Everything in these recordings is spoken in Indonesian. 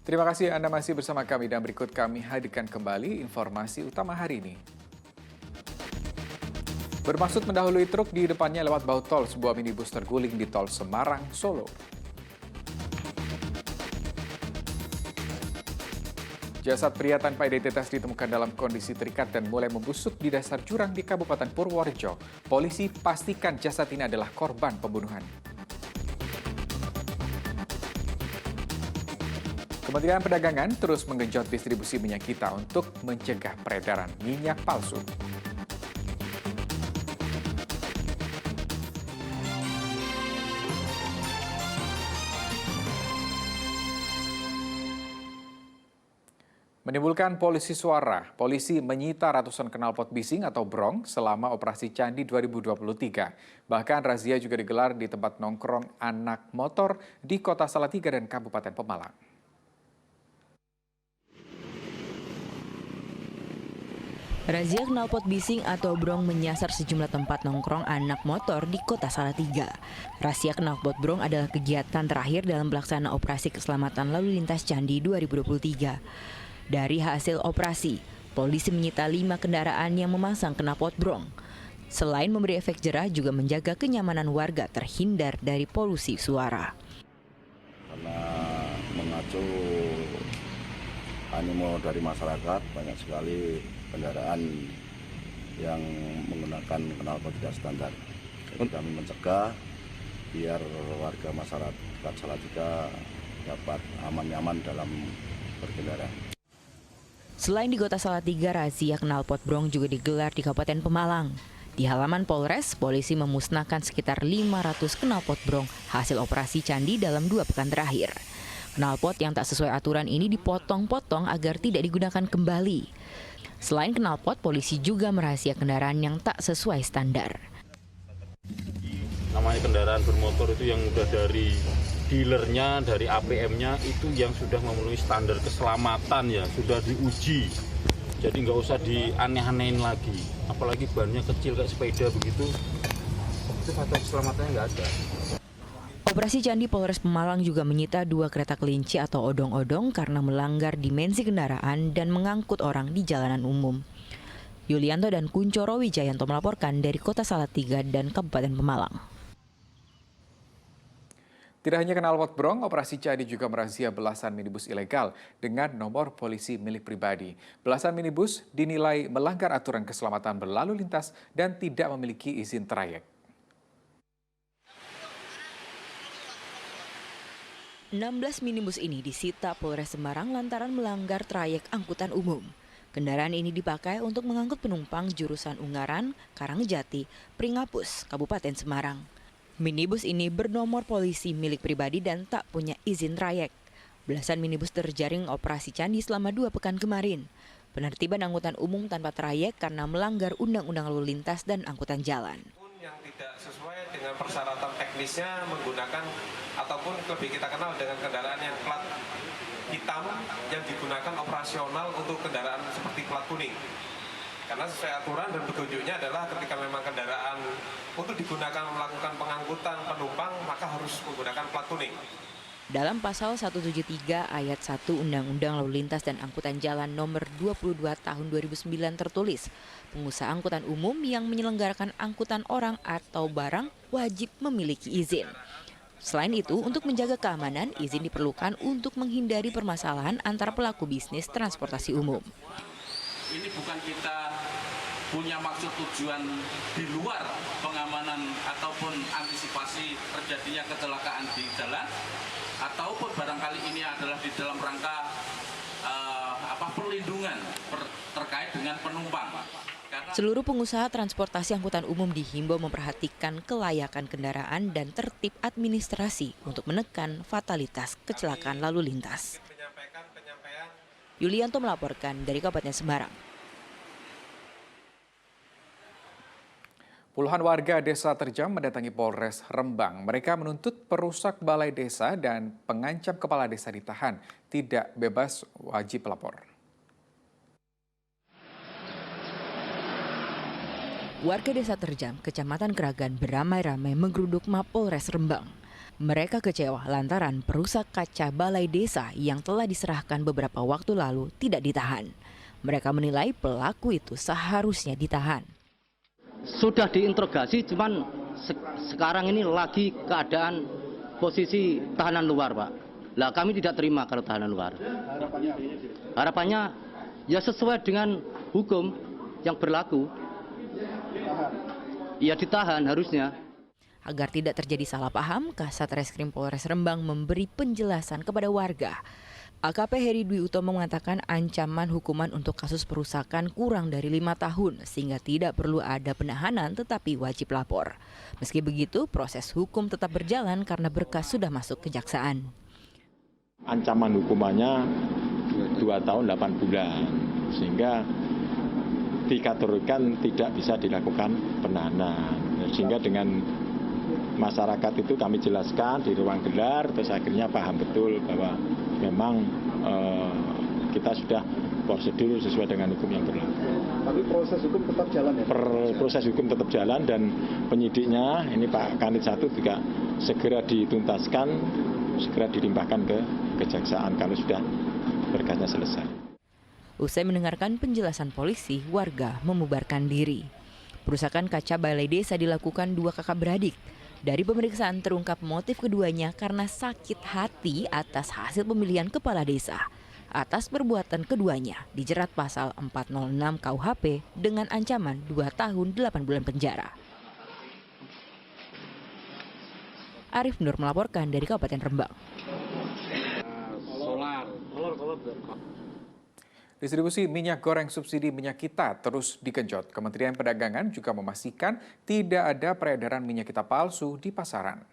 Terima kasih Anda masih bersama kami dan berikut kami hadirkan kembali informasi utama hari ini. Bermaksud mendahului truk di depannya lewat baut tol, sebuah minibus terguling di tol Semarang, Solo. Jasad pria tanpa identitas ditemukan dalam kondisi terikat dan mulai membusuk di dasar jurang di Kabupaten Purworejo. Polisi pastikan jasad ini adalah korban pembunuhan. Kementerian Perdagangan terus menggenjot distribusi minyak kita untuk mencegah peredaran minyak palsu. Menimbulkan polusi suara, polisi menyita ratusan knalpot bising atau brong selama operasi Candi 2023. Bahkan razia juga digelar di tempat nongkrong anak motor di Kota Salatiga dan Kabupaten Pemalang. Razia knalpot bising atau brong menyasar sejumlah tempat nongkrong anak motor di Kota Salatiga. Razia knalpot brong adalah kegiatan terakhir dalam pelaksanaan operasi keselamatan lalu lintas Candi 2023. Dari hasil operasi, polisi menyita 5 kendaraan yang memasang knalpot brong. Selain memberi efek jerah, juga menjaga kenyamanan warga terhindar dari polusi suara. Karena mengacu animo dari masyarakat, banyak sekali kendaraan yang menggunakan knalpot tidak standar. Jadi kami mencegah biar warga masyarakat Salatiga dapat aman-nyaman dalam berkendara. Selain di Kota Salatiga, razia knalpot brong juga digelar di Kabupaten Pemalang. Di halaman Polres, polisi memusnahkan sekitar 500 knalpot brong hasil operasi Candi dalam 2 pekan terakhir. Knalpot yang tak sesuai aturan ini dipotong-potong agar tidak digunakan kembali. Selain knalpot, polisi juga merahasia kendaraan yang tak sesuai standar. Namanya kendaraan bermotor itu yang udah dari dealernya, dari APM-nya itu yang sudah memenuhi standar keselamatan ya, sudah diuji. Jadi nggak usah dianeh-anehin lagi. Apalagi bannya kecil kayak sepeda begitu, itu faktor keselamatannya nggak ada. Operasi Candi Polres Pemalang juga menyita 2 kereta kelinci atau odong-odong karena melanggar dimensi kendaraan dan mengangkut orang di jalanan umum. Yulianto dan Kuncoro Wijayanto melaporkan dari Kota Salatiga dan Kabupaten Pemalang. Tidak hanya knalpot brong, operasi Candi juga merazia belasan minibus ilegal dengan nomor polisi milik pribadi. Belasan minibus dinilai melanggar aturan keselamatan berlalu lintas dan tidak memiliki izin trayek. 16 minibus ini disita Polres Semarang lantaran melanggar trayek angkutan umum. Kendaraan ini dipakai untuk mengangkut penumpang jurusan Ungaran, Karangjati, Pringapus, Kabupaten Semarang. Minibus ini bernomor polisi milik pribadi dan tak punya izin trayek. Belasan minibus terjaring operasi Candi selama 2 pekan kemarin. Penertiban angkutan umum tanpa trayek karena melanggar Undang-Undang Lalu Lintas dan Angkutan Jalan. Yang tidak sesuai dengan persyaratan teknisnya menggunakan ataupun lebih kita kenal dengan kendaraan yang plat hitam yang digunakan operasional untuk kendaraan seperti plat kuning. Karena sesuai aturan dan petunjuknya adalah ketika memang kendaraan untuk digunakan melakukan pengangkutan penumpang maka harus menggunakan plat kuning. Dalam pasal 173 ayat 1 Undang-Undang Lalu Lintas dan Angkutan Jalan nomor 22 tahun 2009 tertulis, pengusaha angkutan umum yang menyelenggarakan angkutan orang atau barang wajib memiliki izin. Selain itu, untuk menjaga keamanan, izin diperlukan untuk menghindari permasalahan antar pelaku bisnis transportasi umum. Ini bukan kita punya maksud tujuan di luar pengamanan ataupun antisipasi terjadinya kecelakaan di jalan, ataupun barangkali ini adalah di dalam rangka perlindungan terkait dengan penumpang. Seluruh pengusaha transportasi angkutan umum dihimbau memperhatikan kelayakan kendaraan dan tertib administrasi untuk menekan fatalitas kecelakaan lalu lintas. Yulianto melaporkan dari Kabupaten Semarang. Puluhan warga desa Terjam mendatangi Polres Rembang. Mereka menuntut perusak balai desa dan pengancam kepala desa ditahan. Tidak bebas wajib lapor. Warga desa Terjam, Kecamatan Keragan beramai-ramai menggeruduk Mapolres Rembang. Mereka kecewa lantaran perusak kaca balai desa yang telah diserahkan beberapa waktu lalu tidak ditahan. Mereka menilai pelaku itu seharusnya ditahan. Sudah diinterogasi, cuman sekarang ini lagi keadaan posisi tahanan luar, Pak. Lah kami tidak terima kalau tahanan luar. Harapannya ya sesuai dengan hukum yang berlaku. Ya ditahan harusnya. Agar tidak terjadi salah paham, Kasat Reskrim Polres Rembang memberi penjelasan kepada warga. AKP Heri Dwi Utomo mengatakan ancaman hukuman untuk kasus perusakan kurang dari 5 tahun sehingga tidak perlu ada penahanan tetapi wajib lapor. Meski begitu, proses hukum tetap berjalan karena berkas sudah masuk kejaksaan. Ancaman hukumannya 2 tahun 8 bulan sehingga dikategorikan tidak bisa dilakukan penahanan. Sehingga dengan masyarakat itu kami jelaskan di ruang gelar, terus akhirnya paham betul bahwa memang kita sudah prosedur sesuai dengan hukum yang berlaku. Tapi proses hukum tetap jalan ya? Proses hukum tetap jalan dan penyidiknya, ini Pak Kanit 1 juga segera dituntaskan, segera dilimpahkan ke kejaksaan kalau sudah berkasnya selesai. Usai mendengarkan penjelasan polisi, warga membubarkan diri. Perusakan kaca balai desa dilakukan 2 kakak beradik. Dari pemeriksaan terungkap motif keduanya karena sakit hati atas hasil pemilihan kepala desa. Atas perbuatan keduanya dijerat pasal 406 KUHP dengan ancaman 2 tahun 8 bulan penjara. Arif Nur melaporkan dari Kabupaten Rembang. Distribusi minyak goreng subsidi minyak kita terus digenjot. Kementerian Perdagangan juga memastikan tidak ada peredaran minyak kita palsu di pasaran.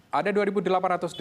Ada 2.880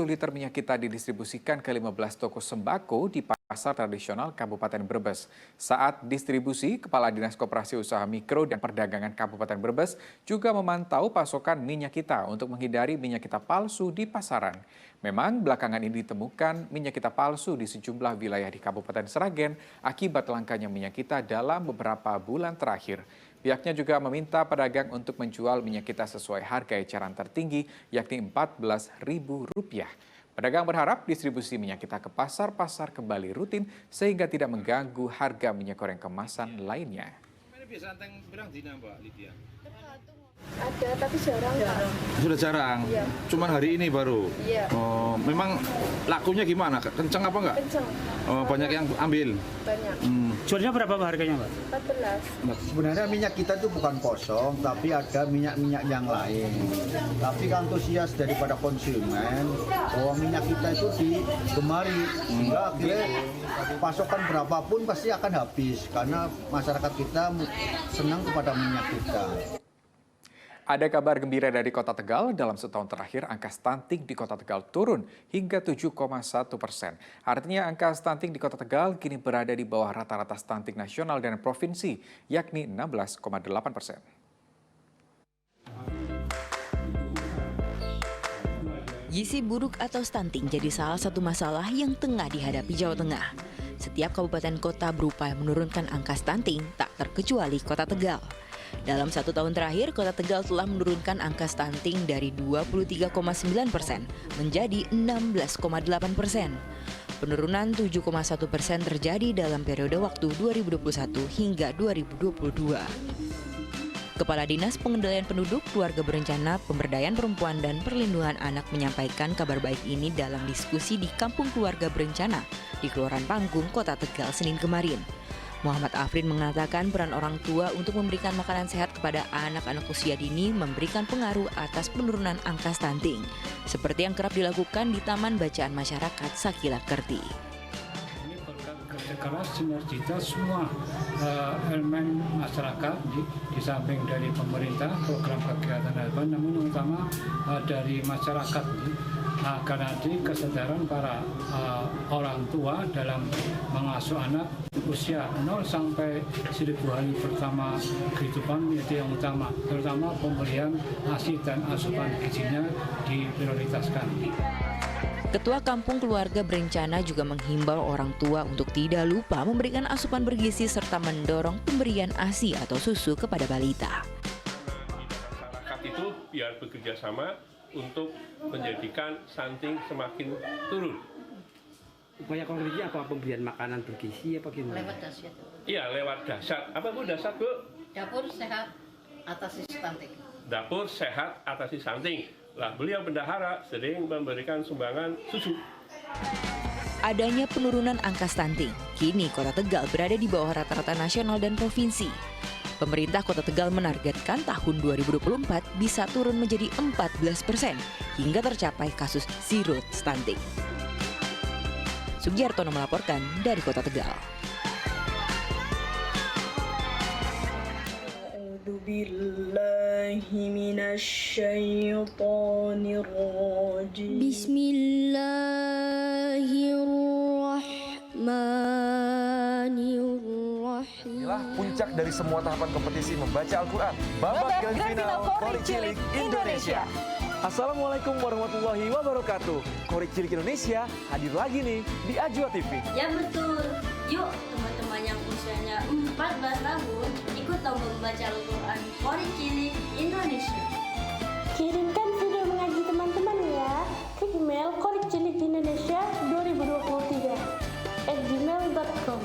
liter minyak kita didistribusikan ke 15 toko sembako di pasar tradisional Kabupaten Brebes. Saat distribusi, Kepala Dinas Koperasi Usaha Mikro dan Perdagangan Kabupaten Brebes juga memantau pasokan minyak kita untuk menghindari minyak kita palsu di pasaran. Memang belakangan ini ditemukan minyak kita palsu di sejumlah wilayah di Kabupaten Sragen akibat langkanya minyak kita dalam beberapa bulan terakhir. Pihaknya juga meminta pedagang untuk menjual minyak kita sesuai harga eceran tertinggi, yakni Rp14.000. Pedagang berharap distribusi minyak kita ke pasar-pasar kembali rutin sehingga tidak mengganggu harga minyak goreng kemasan lainnya. Ada, tapi jarang. Sudah jarang? Iya. Cuman hari ini baru? Iya. Oh, memang lakunya gimana? Kencang apa enggak? Kencang. Oh, banyak yang ambil? Banyak. Jualnya berapa harganya, Mbak? 14. Sebenarnya minyak kita itu bukan kosong, tapi ada minyak-minyak yang lain. Tapi antusias daripada konsumen, bahwa minyak kita itu digemari. Sehingga akhirnya pasokan berapapun pasti akan habis. Karena masyarakat kita senang kepada minyak kita. Ada kabar gembira dari Kota Tegal, dalam setahun terakhir angka stunting di Kota Tegal turun hingga 7,1%. Artinya angka stunting di Kota Tegal kini berada di bawah rata-rata stunting nasional dan provinsi, yakni 16,8%. Gizi buruk atau stunting jadi salah satu masalah yang tengah dihadapi Jawa Tengah. Setiap kabupaten kota berupaya menurunkan angka stunting, tak terkecuali Kota Tegal. Dalam 1 tahun terakhir, Kota Tegal telah menurunkan angka stunting dari 23,9% menjadi 16,8%. Penurunan 7,1% terjadi dalam periode waktu 2021 hingga 2022. Kepala Dinas Pengendalian Penduduk, Keluarga Berencana, Pemberdayaan Perempuan dan Perlindungan Anak menyampaikan kabar baik ini dalam diskusi di Kampung Keluarga Berencana di Kelurahan Panggung, Kota Tegal, Senin kemarin. Muhammad Afrin mengatakan peran orang tua untuk memberikan makanan sehat kepada anak-anak usia dini memberikan pengaruh atas penurunan angka stunting, seperti yang kerap dilakukan di Taman Bacaan Masyarakat Sakila Kerti. Ini bekerja keras sinergitas semua elemen masyarakat di samping dari pemerintah, program kegiatan harapan, namun utama dari masyarakat. Karena di kesadaran para orang tua dalam mengasuh anak usia 0 sampai 1000 hari pertama kehidupan itu yang utama, terutama pemberian ASI dan asupan gizinya diprioritaskan. Ketua Kampung Keluarga Berencana juga menghimbau orang tua untuk tidak lupa memberikan asupan bergizi serta mendorong pemberian ASI atau susu kepada balita. Masyarakat itu biar bekerja sama untuk menjadikan stunting semakin turun. Upaya konkretnya apa? Pemberian makanan bergizi apa gimana? Lewat dasyat. Iya, lewat dasyat. Apa Bu dasyat, Bu? Dapur sehat atasi stunting. Dapur sehat atasi stunting. Lah, beliau bendahara sering memberikan sumbangan susu. Adanya penurunan angka stunting, kini Kota Tegal berada di bawah rata-rata nasional dan provinsi. Pemerintah Kota Tegal menargetkan tahun 2024 bisa turun menjadi 14% hingga tercapai kasus zero stunting. Sugiartono melaporkan dari Kota Tegal. Bismillahirrahmanirrahim. Inilah puncak dari semua tahapan kompetisi membaca Al-Quran. Babak Grand Final Qorik Cilik Indonesia. Assalamualaikum warahmatullahi wabarakatuh. Qorik Cilik Indonesia hadir lagi nih di Ajwa TV. Ya betul. Yuk teman-teman yang usianya 14 tahun ikut lomba membaca Al-Quran Qorik Cilik Indonesia. Kirimkan video mengaji teman-teman ya ke email qorikcilik-indonesia2023@gmail.com.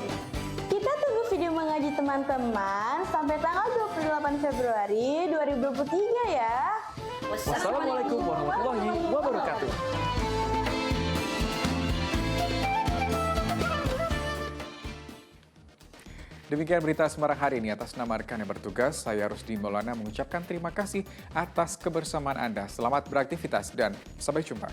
Kita tunggu video mengaji teman-teman sampai tanggal 28 Februari 2023 ya. Wassalamualaikum warahmatullahi wabarakatuh. Demikian berita Semarang hari ini. Atas nama rekan yang bertugas, saya Rusdi Maulana mengucapkan terima kasih atas kebersamaan Anda. Selamat beraktivitas dan sampai jumpa.